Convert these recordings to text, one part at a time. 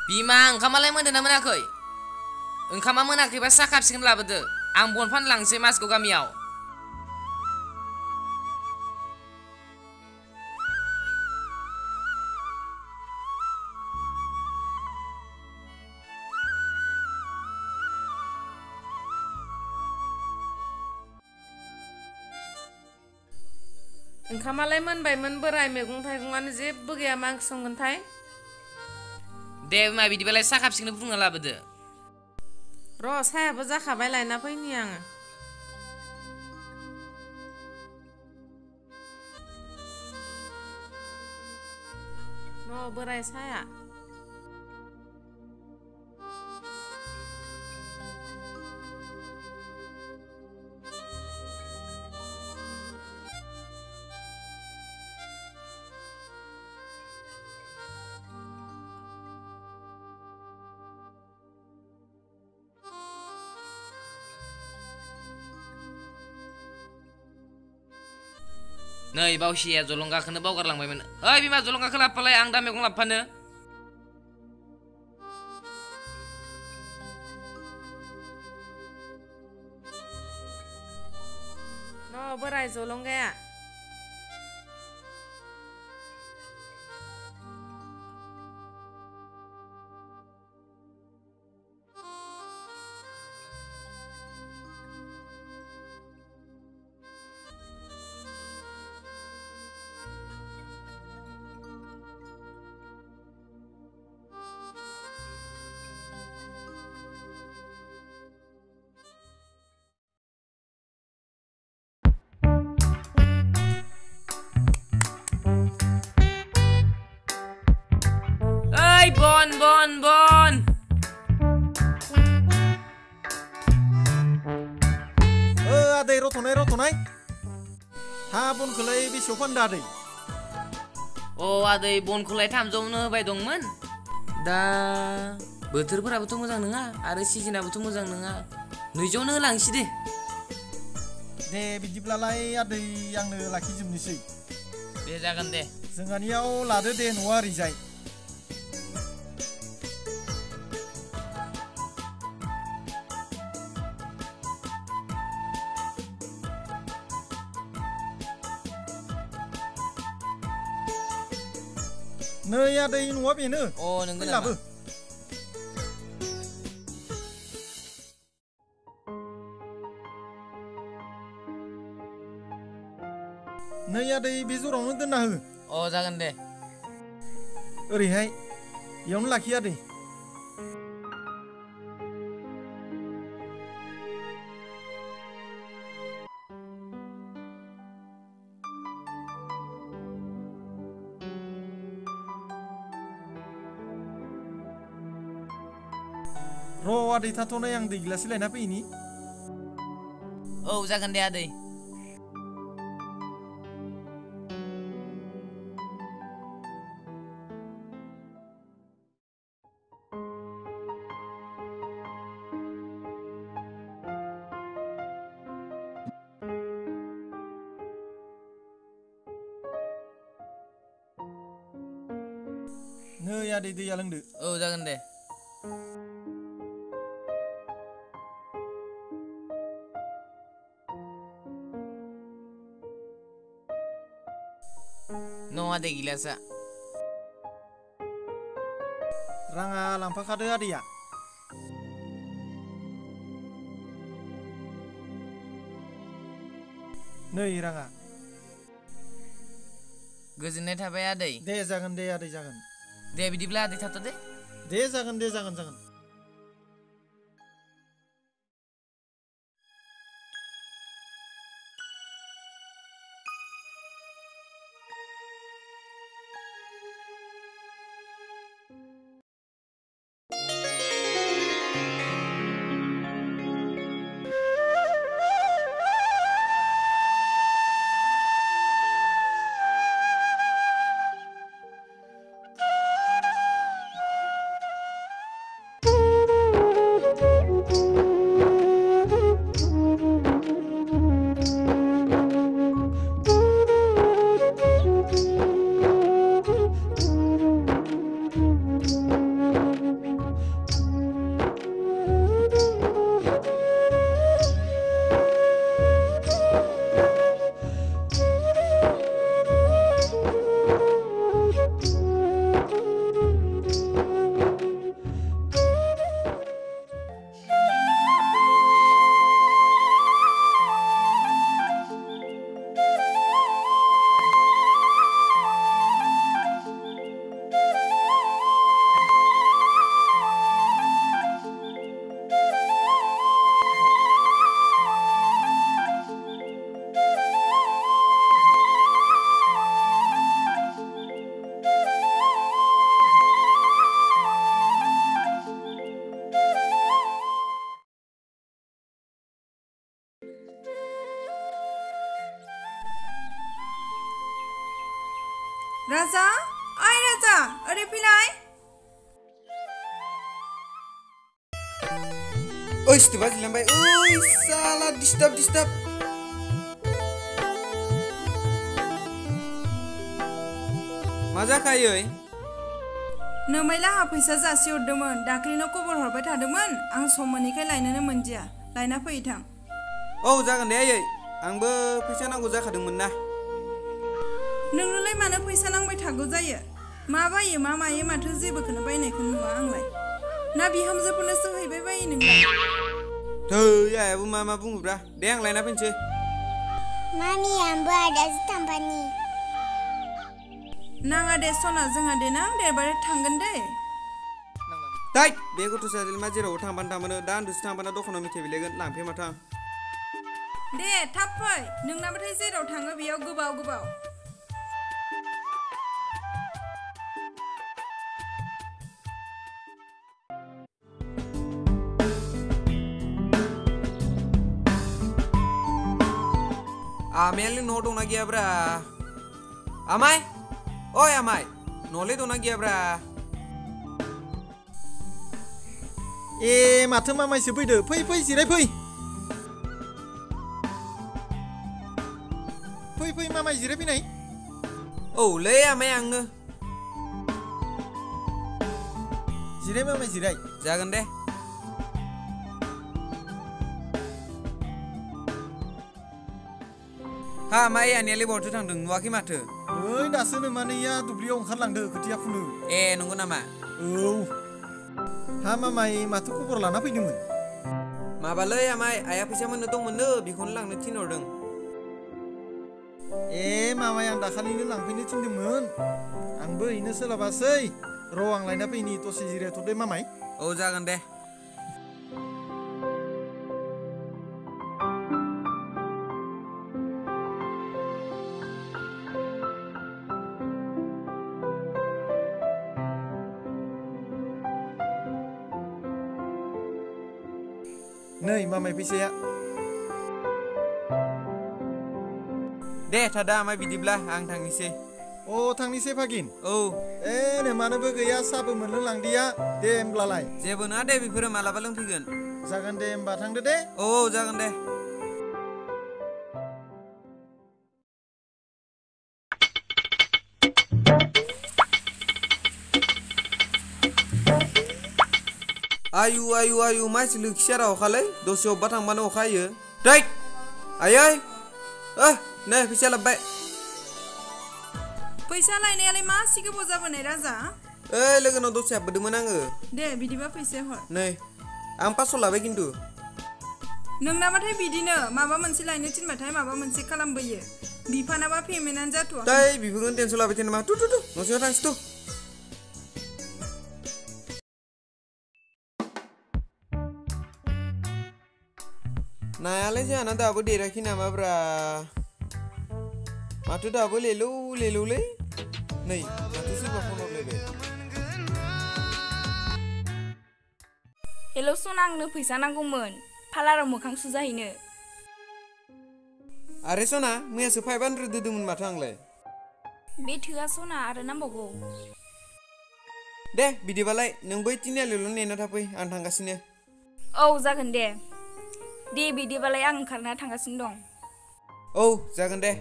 Bima ओंखामालाय मोनदोंना मोनाखै? ओंखामा मोनाखैबा साहा कापसेखौनो लाबोदो। आं बन फानलांसै मासखौ गामियाव। ओंखामालाय मोनबायमोन बोराय मैगं थाइगंआनो जेबो गैया मा ओंख्रि संगोनथाय? दे बिमा बिदिबालाय साहा कापसेखौनो फुदुंना लाबोदो। र' साहायाबो जाखाबाय लायना फैनि आङो। न' बोराय साया। नै बावसिया जलंगाखौनो बावगारलांबायमोन। ओइ बिमा जलंगाखौ लाबोफालाय आं दा मैगं लाबोफानो। न' बोराय जलंगाया। ओइ बन बन बन। आदै रथ'नाय हा बनखौलाय बेसेयाव फानदो आदै? अ आदै बनखौलाय 300आवनो होबाय दंमोन। दा बोथोरफोराबोथ' मोजां नङा आरो सिजोनाबोथ' मोजां नङा। 200आवनो होलांसै दे। दे बिदिब्लालाय आदै आंनो लाखिजोबनोसै। दे जागोन दे। जोंहानियाव लादो दे न'आ ओरैजाय। नै आदै न'आ बेनो। अ नोंगौ लाबो। नामा? नै आदै बे जरावनो दोनना हो। अ जागोन दे। ओरैहाय बेयावनो लाखि आदै। र' आदै थाथ'नाय आं दै गिलासै लायना फैनि। औ जागोन दे आदै। नै आदै दैया लोंदो। औ जागोन दे। न' आदै गिलासा। राङा लांफाखादो आदैया। नै राङा। गोजोननाय थाबाय आदै। दे जागोन दे आदै जागोन। दे बिदिब्ला आदै थाथ' दे। दे जागोन दे जागोन। राजा ओइ राजा ओरै फैलाय ओइ सिथोबा जिलांबाय ओइ साला डिस्टार्ब मा जाखायो नोमैला हा फैसा जासि हरदोंमोन दाख्लिनो खबर हरबाय थादोंमोन आं सम मोनैखाय लायनोनो मोनदिया लायना फै थां औ जागोन दे आयै आंबो फैसा नांगौ जाखादोंमोन ना नोंनोलाय मानो फैसा नांबाय थागौ जायो मा बायो मा मायो माथो जेबोखौनो बायनायखौ नुवा आंलाय ना बिहामजोफोरनोसो हैबाय बायो नोंलाय थै आयाबो मा बुङोब्रा दे आं लायना फैनोसै मामि आंबो आदाजों थांफानि नाङा दे सना जोंहा देनां देरबाथाय थांगोन दे थै बे गथ'सा मा जेरावबो थांबानो दा उन्दुसो थांबानो दखानाव मेथाइ बिलायगोन लांफै माथो आं दे थाब फै नोंनाबाथाय जेराव थाङो बेयाव गोबाव आमायालाय न'आव दंना गैयाब्रा आमाय ओइ आमाय न'आवलाय दंना गैयाब्रा ए माथो मामायसो फैदो फै जिराय फै मामाय जिराय फैनाय औलै आमाय आंनो जिराय मामाय जिराय जागोन दे हा माइ आनैयालाय बहाथो थांदों नुवाखै माथो ओइ दासो नोमानैया दुब्लियाव ओंखारलांदो खोथिया फुनो ए नंगौ नामा औ हा मामाय माथो खबर लाना फैदोंमोन माबालै आमाय आइया फैसा मोननो दंमोननो बेखौनो लांनो थिनहरदों ए मामाय आं दाखालिनो लांफैनो थिनदोंमोन आंबो हैनो सोलाबासै र' आं लायना फैनि दसे जिरायथ'दे मामाय औ जागोन दे नै मामाय फैसाया दे थादा आमाय बिदिब्ला आं थांनोसै अ थांनोसै फागिन औ ए नोमानोबो गैया साबो मोनलोंलांदिया दे होमब्लालाय जेबो नङा दे बेफोरो मालाबा लोंफैगोन जागोन दे होमबा थांदो दे औ जागोन दे आयु मानसि लोखिसारा अखालै दसे अबबा थांबानो अखा हायो दैट आयै नै फैसा लाबबाय फैसा लायनायालाय मासि गोबाव जाबोनाय राजा ओइ लोगोनाव दसे हाबबोदोंमोन आङो दे बिदिबा फैसा हर नै आं 500 लाबाय खिन्थु नोंनाबाथाय बिदिनो माबा मोनसे लायनो थिनबाथाय माबा मोनसे खालामबोयो बिफानाबा पेमेन्टआनो जाथ'वा दै बिफोरखौनो टेनसन लाबाय थायो नामा तु न'सिङाव थांसै तु नायालाय जोंहाना दाबो देराखै नामाब्रा माथो दाबो लेलौलै नै माथो सोरबा फन हरलायबाय हेल' सना आंनो फैसा नांगौमोन पार्लाराव मोखां सुजाहैनो आरे सना मैयासो 500 होदोंमोन माथो आंलाय बे थोआ सना आरो नांबावगौ दे बिदिबालाय नों बै तिनिआलियावल' नेना थाफै आं थांगासिनो औ जागोन दे बिदिबालाय आं ओंखारना थांगासिनो दं औ जागोन दे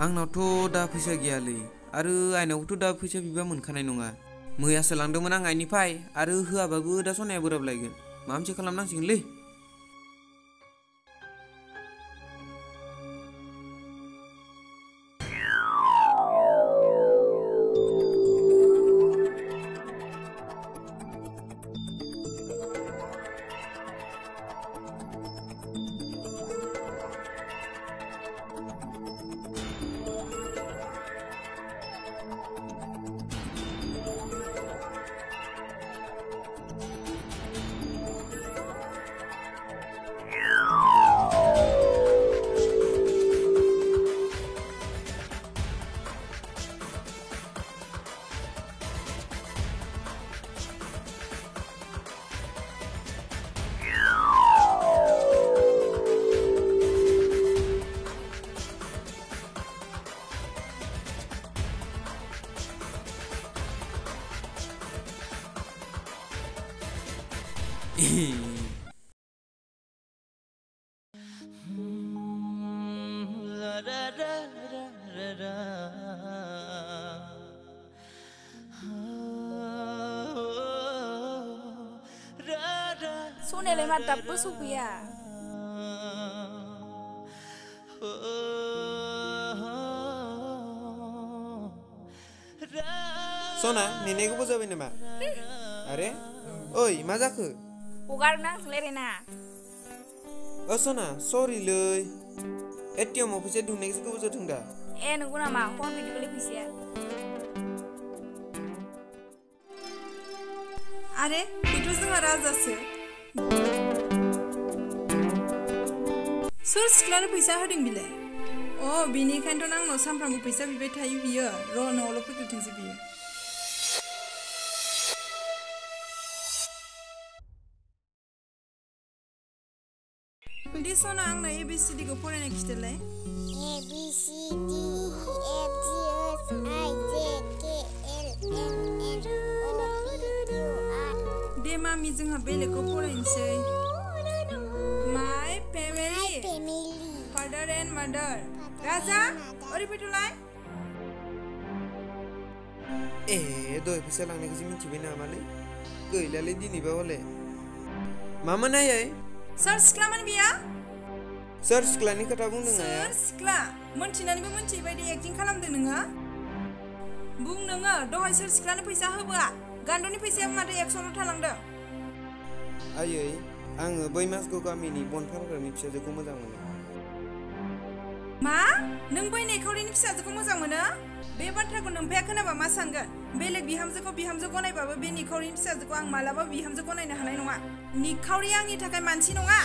आंनावथ' दा फैसा गैयालै आरो आइनावबोथ' दा फैसा बिबा मोनखानाय नङा मैयासो लांदोंमोन आं आइनिफ्राय आरो होआबाबो दा सनाया बोराब लायगोन माबा मोनसे खालामनांसिगोनलै सनायालाय मा दाबो सफैया सना नेनायखौबो जाबाय नामा अरे ओइ मा जाखो हगारनो आंजों रायलायना सना सरिलै एटिएम आव फैसा दिहुननायखौसो गोबाव जादों दा ए नंगौ नामा फन बिदिबालाय फैसाया आरे बेथ' जोंहा राजासो सोर सिख्लानो फैसा होदों बिलाय बेनिखायनोथ' आंनाव सानफ्रामबो फैसा बिबाय थायो बियो र' न'आवल' फैग्रोथोंसै बियो दे सना आंनो ABCD खौ फरायना खिथालाय ABCD दे मामि जोंहा बेलेगखौ फरायनोसै माय फेमिलि फादार एन्ड मादार राजा ओरै फैथ'लाय दहाय फैसा लांनायखौसो मिथिबाय नामालै गैलालै दिनैबा हले मामोन आयै सोर सिख्लामोन बियो सोर सिख्लानि खोथा बुंदों आया सोर सिख्ला मोनथिनानैबो मोनथियै बायदि एक्टिं खालामदों नोङो बुं नोङो दहाय सोर सिख्लानो फैसा होबोआ गान्द'नि फैसायाबो माथो 100ल' थालांदों आयै आङो बै मासखौ गामिनि बन फानग्रानि फिसाजोखौ मोजां मोनो मा नों बै निखावरिनि फिसाजोखौ मोजां मोनो बे बाथ्राखौ नोम्फाया खोनाबा मा सानगोन बेलेग बिहामजोखौ बिहामजो गनायबाबो बे निखावरिनि फिसाजोखौ आं मालाबा बिहामजो गनायनो हानाय नङा निखावरिया आंनि थाखाय मानसि नङा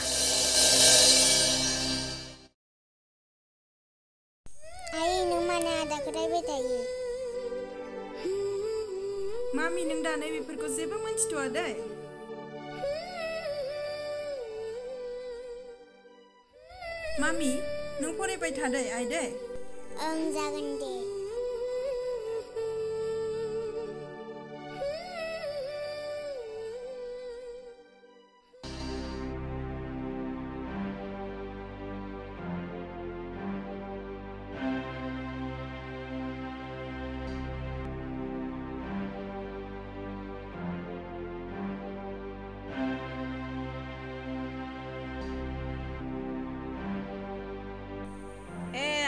आयै नों मानो आदाखौ रायबाय थायो मामि नों दानो बेफोरखौ जेबो मोनथिथ'आ दै मामि नों फरायबाय थादै आइदै ओं जागोन दे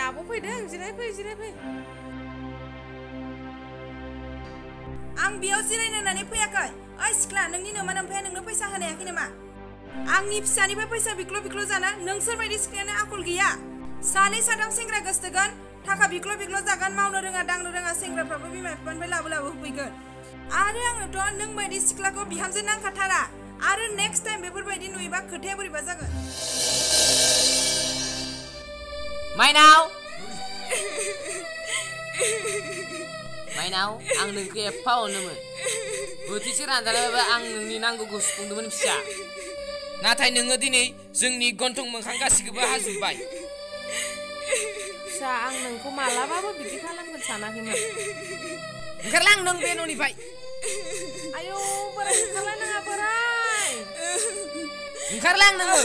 आब' फैदों जिरायफै आं बेयाव जिरायनो होननानै फैयाखै ओइ सिख्ला नोंनि नोमा नोम्फाया नोंनो फैसा होनो हायाखै नामा आंनि फिसानिफ्राय फैसा बिख्ल' जाना नोंसोर बायदि सिख्लायानो आखल गैया सानै साथाम सेंग्रा गोसथोगोन थाखा बिख्ल' जागोन मावनो रोङा दांनो रोङा सेंग्राफ्राबो बिमा बिफानिफ्राय लाबो होफैगोन आरो आङोथ' नों बायदि सिख्लाखौ बिहामजो नांखाथारा आरो नेक्स्ट टाइम बेफोरबायदि नुयोबा खोथाया बोरैबा जागोन माइनाव आं नोंखौ एफा अनोमोन बोथिसे रानजानायबाबो आं नोंनि नांगौखौ सुफुंदोंमोन फिसा नाथाय नोङो दिनै जोंनि गन्थं मोखां गासिखौबो हाजोबबाय फिसा आं नोंखौ मालाबाबो बिदि खालामगोन सानाखैमोन ओंखारलां नों बे न'निफ्राय आयौ बोराय ओंखारलाय नाङा बोराय ओंखारलां नोङो